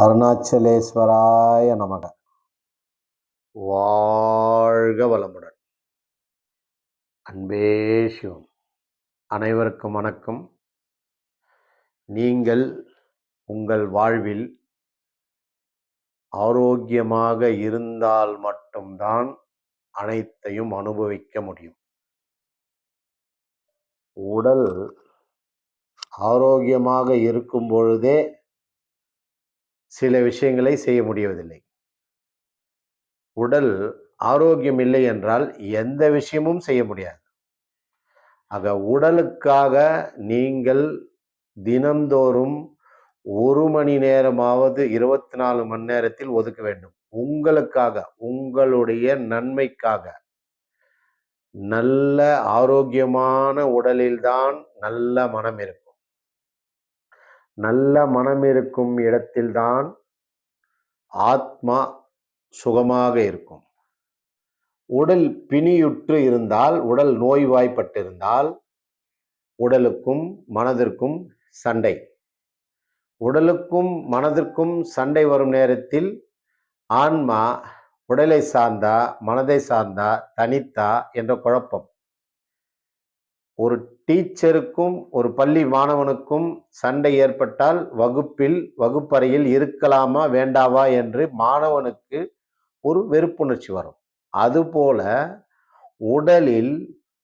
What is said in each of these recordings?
அருணாச்சலேஸ்வராய நமக. வாழ்க வளமுடன். அன்பே சிவம். அனைவருக்கும் வணக்கம். நீங்கள் உங்கள் வாழ்வில் ஆரோக்கியமாக இருந்தால் மட்டும்தான் அனைத்தையும் அனுபவிக்க முடியும். உடல் ஆரோக்கியமாக இருக்கும் பொழுதே சில விஷயங்களை செய்ய முடிவதில்லை. உடல் ஆரோக்கியம் இல்லை என்றால் எந்த விஷயமும் செய்ய முடியாது. ஆக உடலுக்காக நீங்கள் தினந்தோறும் 1 மணி நேரமாவது 24 மணி நேரத்தில் ஒதுக்க வேண்டும். உங்களுக்காக, உங்களுடைய நன்மைக்காக. நல்ல ஆரோக்கியமான உடலில்தான் நல்ல மனம் இருக்கும். நல்ல மனம் இருக்கும் இடத்தில்தான் ஆத்மா சுகமாக இருக்கும். உடல் பிணியுற்று இருந்தால், உடல் நோய்வாய்ப்பட்டிருந்தால் உடலுக்கும் மனதிற்கும் சண்டை. உடலுக்கும் மனதிற்கும் சண்டை வரும் நேரத்தில் ஆன்மா உடலை சார்ந்தா, மனதை சார்ந்தா, தனித்தா என்ற குழப்பம். ஒரு டீச்சருக்கும் ஒரு பள்ளி மாணவனுக்கும் சண்டை ஏற்பட்டால் வகுப்பறையில் இருக்கலாமா வேண்டாவா என்று மாணவனுக்கு ஒரு வெறுப்புணர்ச்சி வரும். அதுபோல உடலில்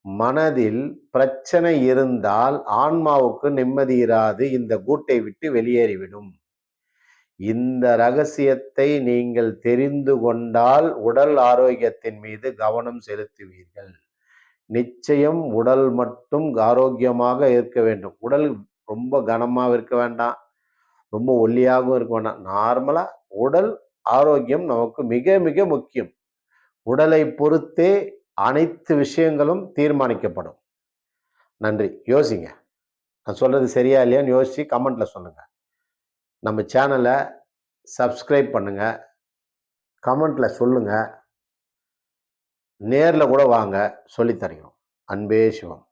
மனதில் பிரச்சனை இருந்தால் ஆன்மாவுக்கு நிம்மதி இராது, இந்த கூட்டை விட்டு வெளியேறிவிடும். இந்த ரகசியத்தை நீங்கள் தெரிந்து கொண்டால் உடல் ஆரோக்கியத்தின் மீது கவனம் செலுத்துவீர்கள். நிச்சயம் உடல் மட்டும் ஆரோக்கியமாக இருக்க வேண்டும். உடல் ரொம்ப கனமாக இருக்க வேண்டாம், ரொம்ப ஒல்லியாகவும் இருக்க வேண்டாம். நார்மலா உடல் ஆரோக்கியம் நமக்கு மிக மிக முக்கியம். உடலை பொறுத்தே அனைத்து விஷயங்களும் தீர்மானிக்கப்படும். நன்றி. யோசிங்க, நான் சொல்றது சரியா இல்லையான்னு யோசிச்சு கமெண்ட்ல சொல்லுங்க. நம்ம சேனலை சப்ஸ்கிரைப் பண்ணுங்க, கமெண்ட்ல சொல்லுங்க, நேர்ல கூட வாங்க, சொல்லித் தருகிறோம். அன்பே சிவம்.